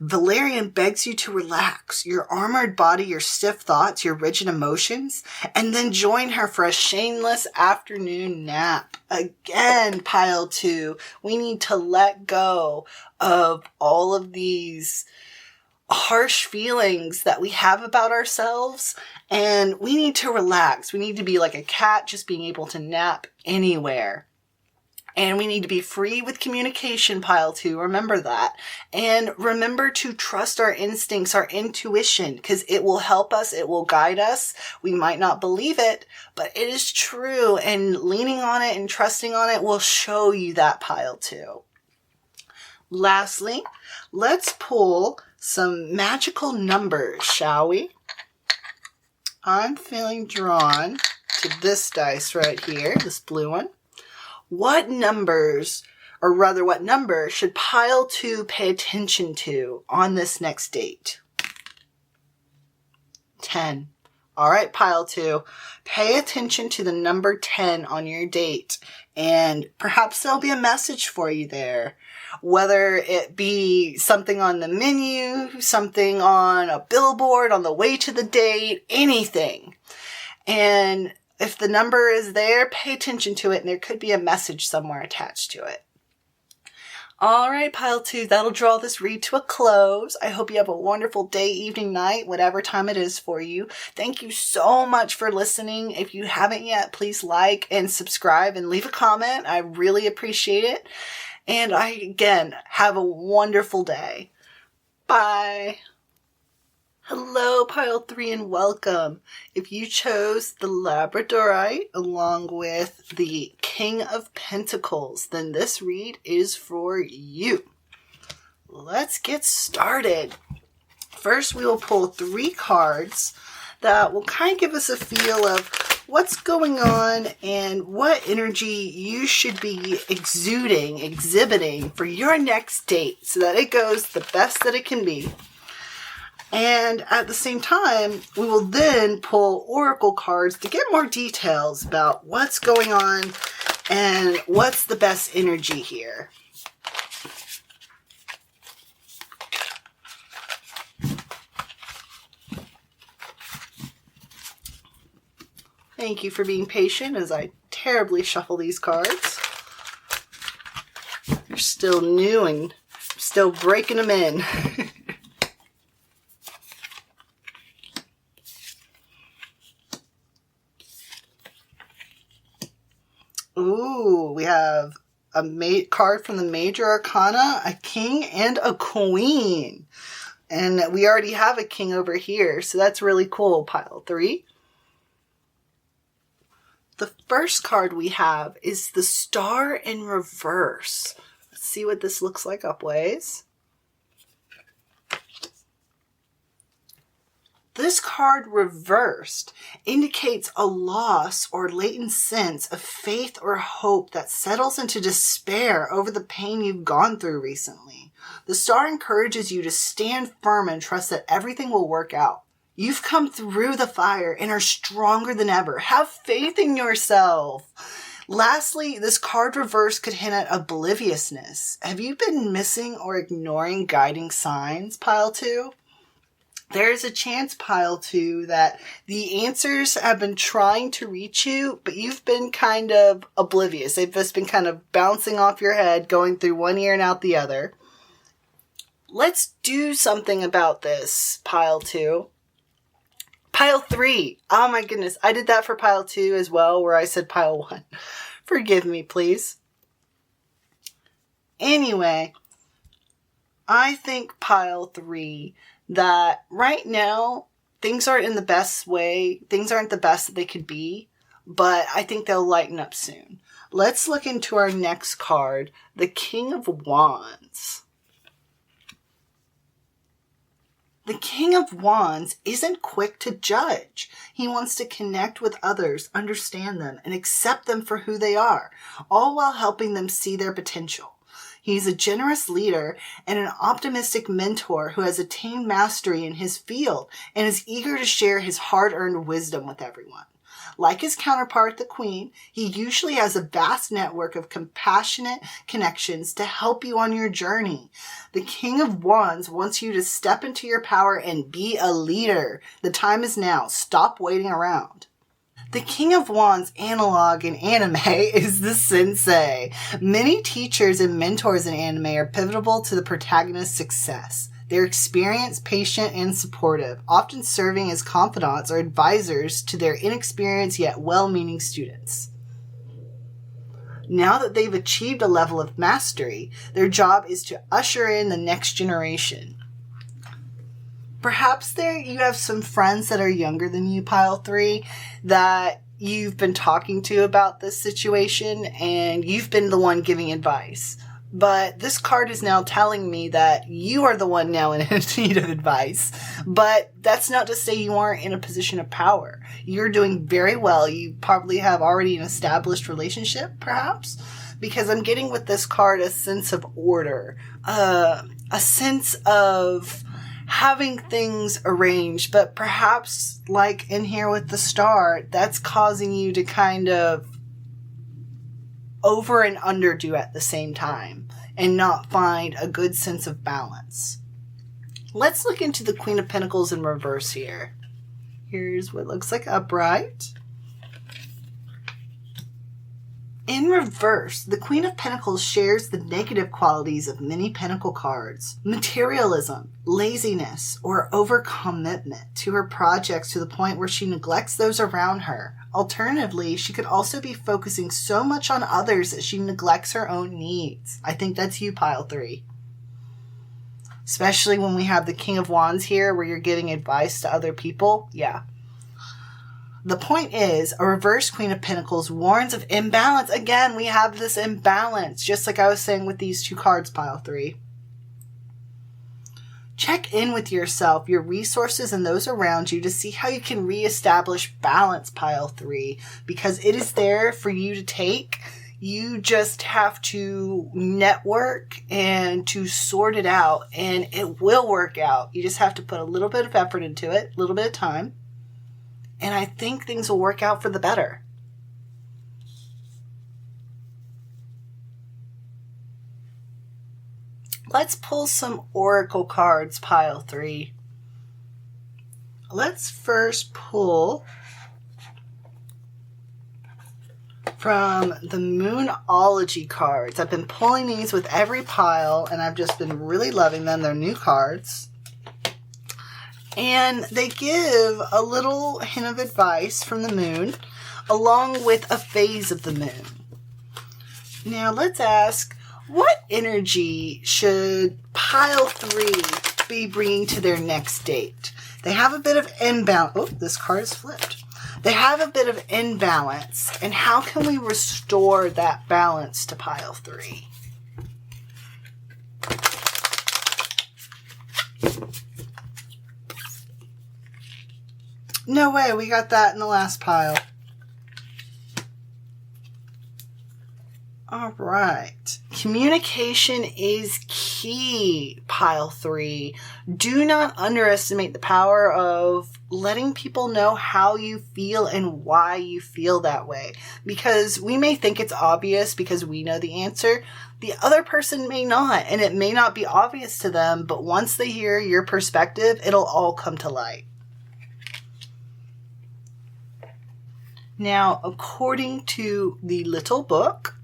Valerian begs you to relax your armored body, your stiff thoughts, your rigid emotions, and then join her for a shameless afternoon nap. Again, pile 2, we need to let go of all of these harsh feelings that we have about ourselves, and we need to relax. We need to be like a cat, just being able to nap anywhere. And we need to be free with communication, pile 2. Remember that. And remember to trust our instincts, our intuition, because it will help us. It will guide us. We might not believe it, but it is true. And leaning on it and trusting on it will show you that, pile 2. Lastly, let's pull some magical numbers, shall we? I'm feeling drawn to this dice right here, this blue one. What number should pile 2 pay attention to on this next date? 10. All right, pile 2. Pay attention to the number 10 on your date, and perhaps there'll be a message for you there. Whether it be something on the menu, something on a billboard on the way to the date, anything. And if the number is there, pay attention to it, and there could be a message somewhere attached to it. All right, pile 2, that'll draw this read to a close. I hope you have a wonderful day, evening, night, whatever time it is for you. Thank you so much for listening. If you haven't yet, please like and subscribe and leave a comment. I really appreciate it. And again, have a wonderful day. Bye. Hello, pile 3, and welcome. If you chose the Labradorite along with the King of Pentacles, then this read is for you. Let's get started. First, we will pull 3 cards that will kind of give us a feel of what's going on and what energy you should be exhibiting for your next date so that it goes the best that it can be. And at the same time, we will then pull oracle cards to get more details about what's going on and what's the best energy here. Thank you for being patient as I terribly shuffle these cards. They're still new and still breaking them in. Ooh, we have a card from the Major Arcana, a king and a queen. And we already have a king over here, so that's really cool, pile 3. The first card we have is the Star in reverse. Let's see what this looks like upways. This card reversed indicates a loss or latent sense of faith or hope that settles into despair over the pain you've gone through recently. The star encourages you to stand firm and trust that everything will work out. You've come through the fire and are stronger than ever. Have faith in yourself. Lastly, this card reverse could hint at obliviousness. Have you been missing or ignoring guiding signs, pile 2? There's a chance, pile 2, that the answers have been trying to reach you, but you've been kind of oblivious. They've just been kind of bouncing off your head, going through one ear and out the other. Let's do something about this, pile 2. Pile 3. Oh my goodness. I did that for pile 2 as well, where I said pile 1. Forgive me, please. Anyway, I think pile 3, that right now things aren't in the best way. Things aren't the best that they could be, but I think they'll lighten up soon. Let's look into our next card, the King of Wands. The King of Wands isn't quick to judge. He wants to connect with others, understand them, and accept them for who they are, all while helping them see their potential. He's a generous leader and an optimistic mentor who has attained mastery in his field and is eager to share his hard-earned wisdom with everyone. Like his counterpart, the Queen, he usually has a vast network of compassionate connections to help you on your journey. The King of Wands wants you to step into your power and be a leader. The time is now. Stop waiting around. The King of Wands analog in anime is the sensei. Many teachers and mentors in anime are pivotal to the protagonist's success. They're experienced, patient, and supportive, often serving as confidants or advisors to their inexperienced yet well-meaning students. Now that they've achieved a level of mastery, their job is to usher in the next generation. Perhaps you have some friends that are younger than you, pile 3, that you've been talking to about this situation, and you've been the one giving advice. But this card is now telling me that you are the one now in need of advice. But that's not to say you aren't in a position of power. You're doing very well. You probably have already an established relationship, perhaps. Because I'm getting with this card a sense of order. A sense of having things arranged. But perhaps, like in here with the star, that's causing you to kind of over and underdo at the same time and not find a good sense of balance. Let's look into the Queen of Pentacles in reverse here. Here's what looks like upright. In reverse, the Queen of Pentacles shares the negative qualities of many Pentacle cards. Materialism, laziness, or overcommitment to her projects to the point where she neglects those around her. Alternatively, she could also be focusing so much on others that she neglects her own needs. I think that's you, pile 3. Especially when we have the King of Wands here where you're giving advice to other people. Yeah. The point is, a reverse Queen of Pentacles warns of imbalance. Again, we have this imbalance, just like I was saying with these two cards, pile 3. Check in with yourself, your resources, and those around you to see how you can reestablish balance, pile 3, because it is there for you to take. You just have to network and to sort it out, and it will work out. You just have to put a little bit of effort into it, a little bit of time. And I think things will work out for the better. Let's pull some oracle cards, pile 3. Let's first pull from the Moonology cards. I've been pulling these with every pile, and I've just been really loving them. They're new cards. And they give a little hint of advice from the moon, along with a phase of the moon. Now let's ask, what energy should pile 3 be bringing to their next date? They have a bit of imbalance. Oh, this card is flipped. They have a bit of imbalance. And how can we restore that balance to pile 3? No way, we got that in the last pile. All right. Communication is key, pile 3. Do not underestimate the power of letting people know how you feel and why you feel that way. Because we may think it's obvious because we know the answer. The other person may not, and it may not be obvious to them, but once they hear your perspective, it'll all come to light. Now, according to the little book,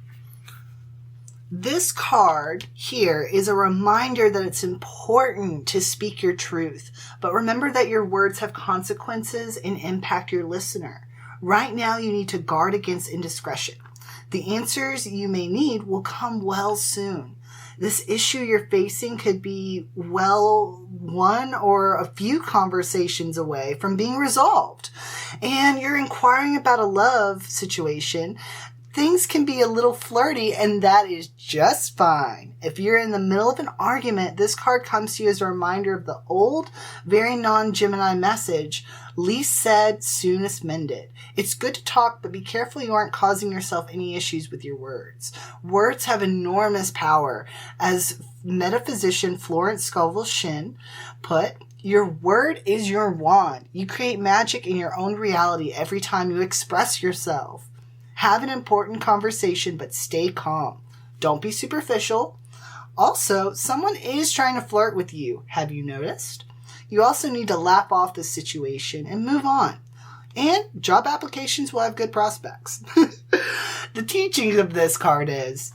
this card here is a reminder that it's important to speak your truth. But remember that your words have consequences and impact your listener. Right now, you need to guard against indiscretion. The answers you may need will come well soon. This issue you're facing could be one or a few conversations away from being resolved. And you're inquiring about a love situation. Things can be a little flirty, and that is just fine. If you're in the middle of an argument, this card comes to you as a reminder of the old, very non-Gemini message, least said, soonest mended. It's good to talk, but be careful you aren't causing yourself any issues with your words. Words have enormous power. As metaphysician Florence Scovel Shinn put, your word is your wand. You create magic in your own reality every time you express yourself. Have an important conversation, but stay calm. Don't be superficial. Also, someone is trying to flirt with you. Have you noticed? You also need to laugh off this situation and move on. And job applications will have good prospects. The teaching of this card is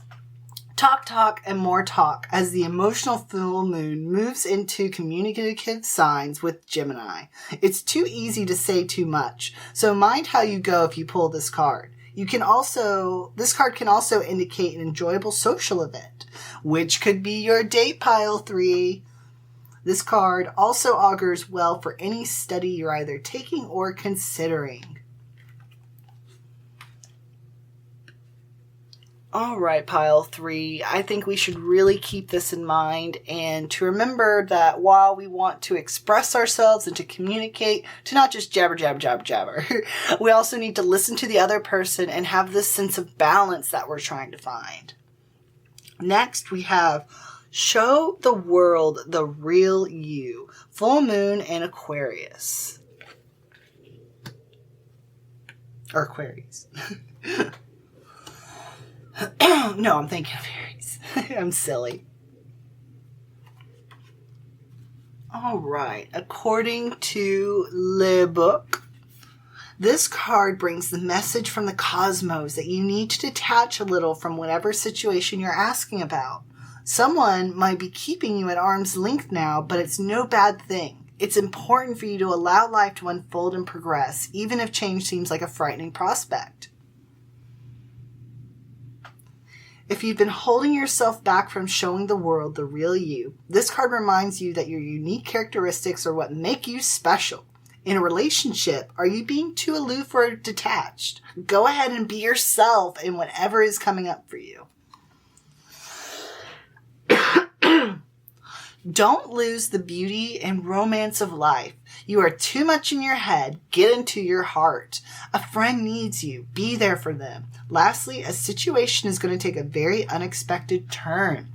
talk, and more talk as the emotional full moon moves into communicative signs with Gemini. It's too easy to say too much, so mind how you go if you pull this card. This card can also indicate an enjoyable social event, which could be your date, pile 3. This card also augurs well for any study you're either taking or considering. All right, pile 3. I think we should really keep this in mind and to remember that while we want to express ourselves and to communicate, to not just jabber, jabber, jabber, jabber, we also need to listen to the other person and have this sense of balance that we're trying to find. Next, we have show the world the real you. Full moon and Aquarius. Or Aquarius. No, I'm thinking of Aries. I'm silly. All right. According to Le Book, this card brings the message from the cosmos that you need to detach a little from whatever situation you're asking about. Someone might be keeping you at arm's length now, but it's no bad thing. It's important for you to allow life to unfold and progress, even if change seems like a frightening prospect. If you've been holding yourself back from showing the world the real you, this card reminds you that your unique characteristics are what make you special. In a relationship, are you being too aloof or detached? Go ahead and be yourself in whatever is coming up for you. Don't lose the beauty and romance of life. You are too much in your head. Get into your heart. A friend needs you. Be there for them. Lastly, a situation is going to take a very unexpected turn.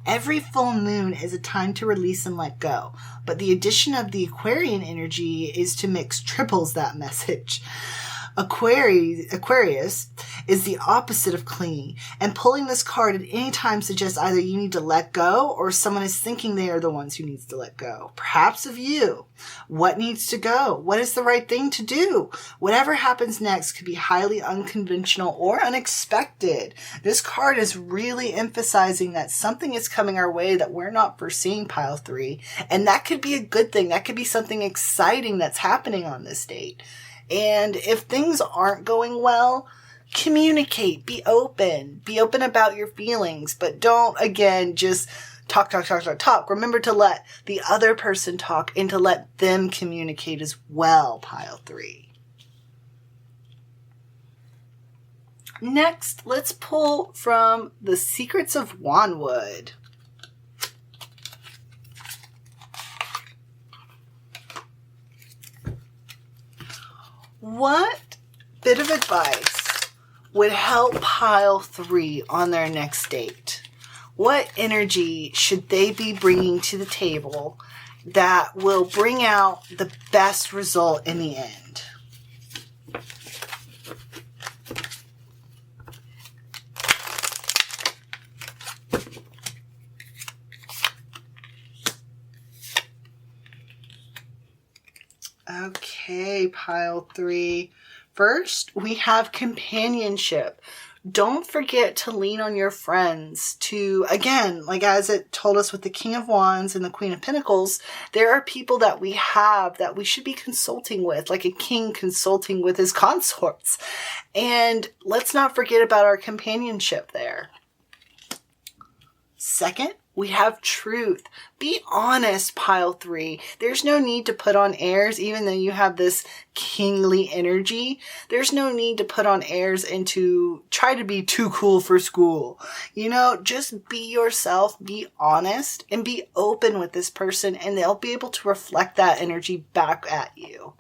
Every full moon is a time to release and let go, but the addition of the Aquarian energy is to mix triples that message. Aquarius is the opposite of clinging, and pulling this card at any time suggests either you need to let go or someone is thinking they are the ones who needs to let go. Perhaps of you. What needs to go? What is the right thing to do? Whatever happens next could be highly unconventional or unexpected. This card is really emphasizing that something is coming our way that we're not foreseeing, pile 3, and that could be a good thing. That could be something exciting that's happening on this date. And if things aren't going well, communicate, be open about your feelings, but don't, again, just talk. Remember to let the other person talk and to let them communicate as well, pile 3. Next, let's pull from The Secrets of Wanwood. What bit of advice would help pile 3 on their next date? What energy should they be bringing to the table that will bring out the best result in the end? Okay, pile 3. First, we have companionship. Don't forget to lean on your friends to, again, like as it told us with the King of Wands and the Queen of Pentacles, there are people that we have that we should be consulting with, like a king consulting with his consorts. And let's not forget about our companionship there. Second, we have truth. Be honest, pile 3. There's no need to put on airs, even though you have this kingly energy. There's no need to put on airs and to try to be too cool for school. You know, just be yourself, be honest, and be open with this person, and they'll be able to reflect that energy back at you.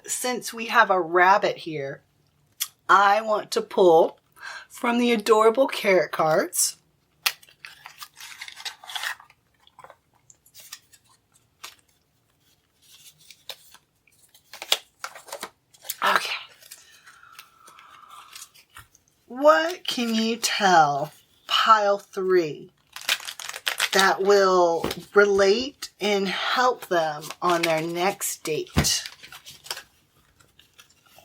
Since we have a rabbit here, I want to pull from the adorable Carrot cards. Okay. What can you tell pile 3 that will relate and help them on their next date?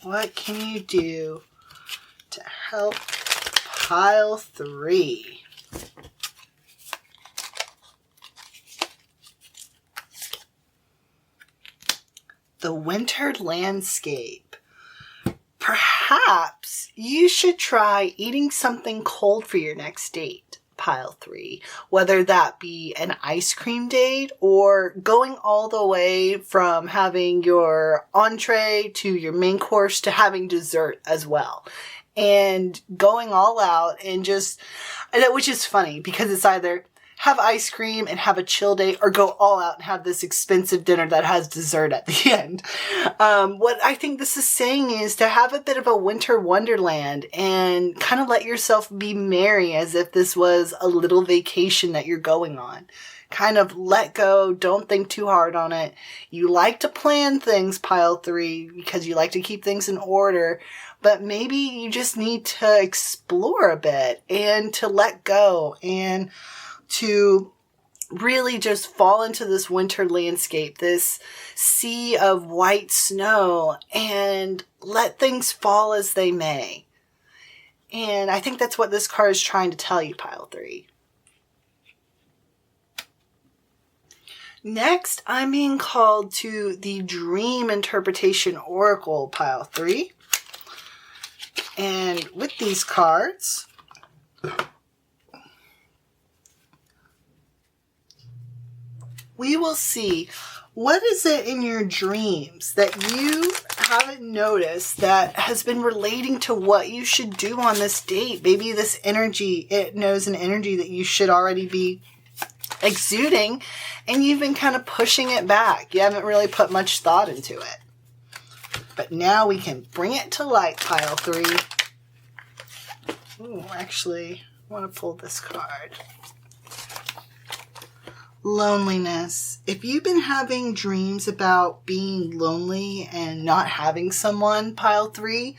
What can you do to help pile 3? The winter landscape. Perhaps you should try eating something cold for your next date, pile 3, whether that be an ice cream date or going all the way from having your entree to your main course to having dessert as well. And going all out and just, which is funny because it's either have ice cream and have a chill date or go all out and have this expensive dinner that has dessert at the end. What I think this is saying is to have a bit of a winter wonderland and kind of let yourself be merry as if this was a little vacation that you're going on. Kind of let go. Don't think too hard on it. You like to plan things, pile 3, because you like to keep things in order. But maybe you just need to explore a bit and to let go and to really just fall into this winter landscape, this sea of white snow, and let things fall as they may. And I think that's what this card is trying to tell you, pile 3. Next, I'm being called to the Dream Interpretation Oracle, pile 3. And with these cards, we will see what is it in your dreams that you haven't noticed that has been relating to what you should do on this date. Maybe this energy, it knows an energy that you should already be exuding and you've been kind of pushing it back. You haven't really put much thought into it. But now we can bring it to light, pile 3. Ooh, actually, I want to pull this card. Loneliness. If you've been having dreams about being lonely and not having someone, pile 3,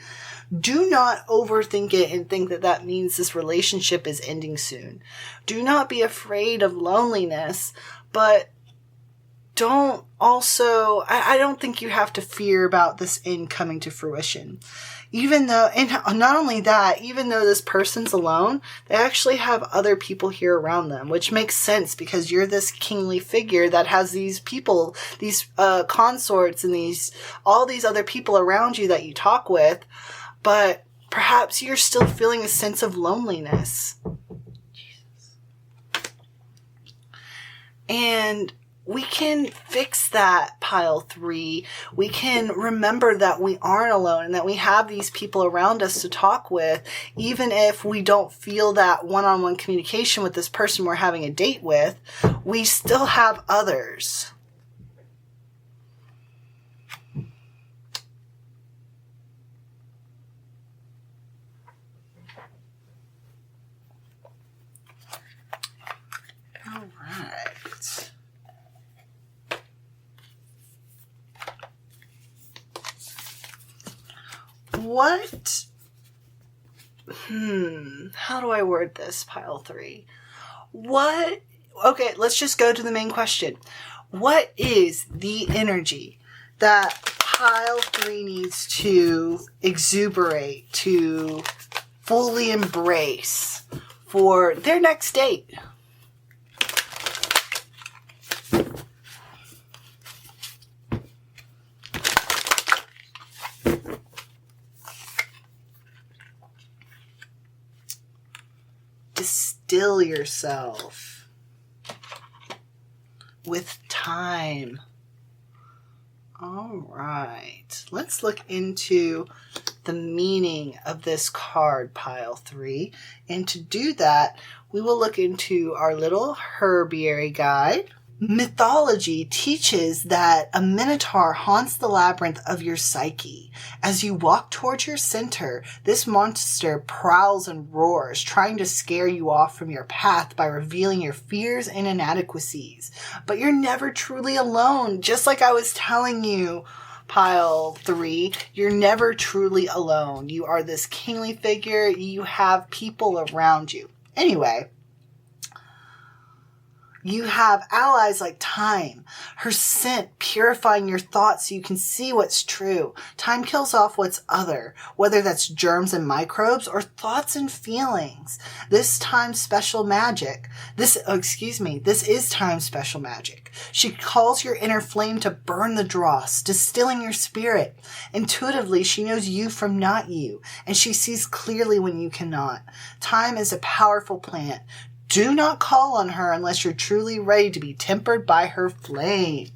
do not overthink it and think that that means this relationship is ending soon. Do not be afraid of loneliness, but don't also, I don't think you have to fear about this end coming to fruition. Even though, and not only that, even though this person's alone, they actually have other people here around them, which makes sense because you're this kingly figure that has these people, these consorts and all these other people around you that you talk with, but perhaps you're still feeling a sense of loneliness. And we can fix that, pile 3. We can remember that we aren't alone and that we have these people around us to talk with, even if we don't feel that one-on-one communication with this person we're having a date with, we still have others. All right. What? How do I word this, pile 3? Okay, let's just go to the main question. What is the energy that pile 3 needs to exuberate, to fully embrace for their next date? Still yourself with time. All right, let's look into the meaning of this card, pile 3. And to do that, we will look into our little herbiary guide. Mythology teaches that a minotaur haunts the labyrinth of your psyche. As you walk towards your center, this monster prowls and roars, trying to scare you off from your path by revealing your fears and inadequacies. But you're never truly alone, just like I was telling you, pile 3. You're never truly alone. You are this kingly figure. You have people around you. Anyway, you have allies like time, her scent purifying your thoughts so you can see what's true. Time kills off what's other, whether that's germs and microbes or thoughts and feelings. This is time special magic. This is time special magic. She calls your inner flame to burn the dross, distilling your spirit. Intuitively, she knows you from not you, and she sees clearly when you cannot. Time is a powerful plant. Do not call on her unless you're truly ready to be tempered by her flame.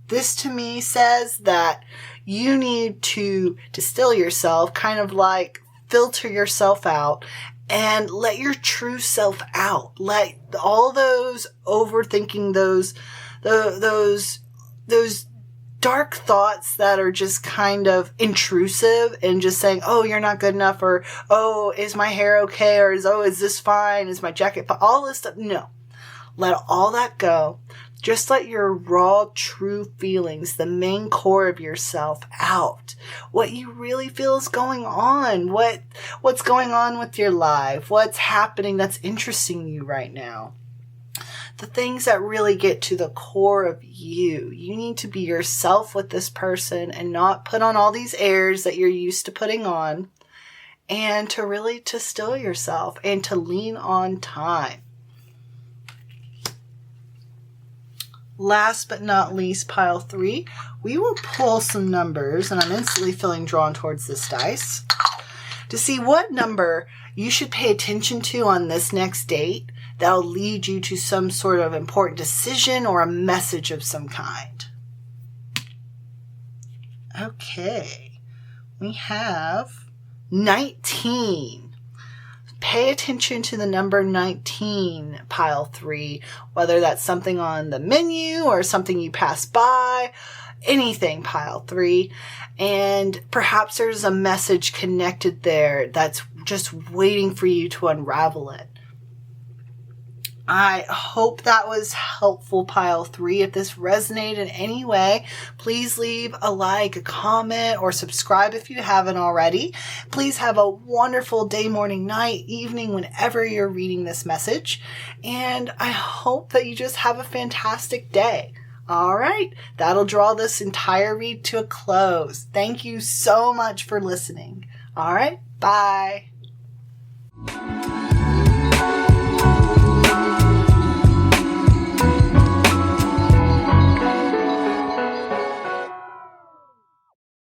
This to me says that you need to distill yourself, kind of like filter yourself out and let your true self out. Let all those overthinking, those dark thoughts that are just kind of intrusive and just saying, oh, you're not good enough, or, oh, is my hair okay? Or is this fine? Is my jacket fine? All this stuff. No. Let all that go. Just let your raw, true feelings, the main core of yourself, out. What you really feel is going on. What's going on with your life? What's happening that's interesting you right now? The things that really get to the core of you. You need to be yourself with this person and not put on all these airs that you're used to putting on, and to really to still yourself and to lean on time. Last but not least, pile 3, we will pull some numbers, and I'm instantly feeling drawn towards this dice, to see what number you should pay attention to on this next date that'll lead you to some sort of important decision or a message of some kind. Okay, we have 19. Pay attention to the number 19, pile 3, whether that's something on the menu or something you pass by, anything, pile 3. And perhaps there's a message connected there that's just waiting for you to unravel it. I hope that was helpful, pile 3. If this resonated in any way, please leave a like, a comment, or subscribe if you haven't already. Please have a wonderful day, morning, night, evening, whenever you're reading this message. And I hope that you just have a fantastic day. All right, that'll draw this entire read to a close. Thank you so much for listening. All right, bye.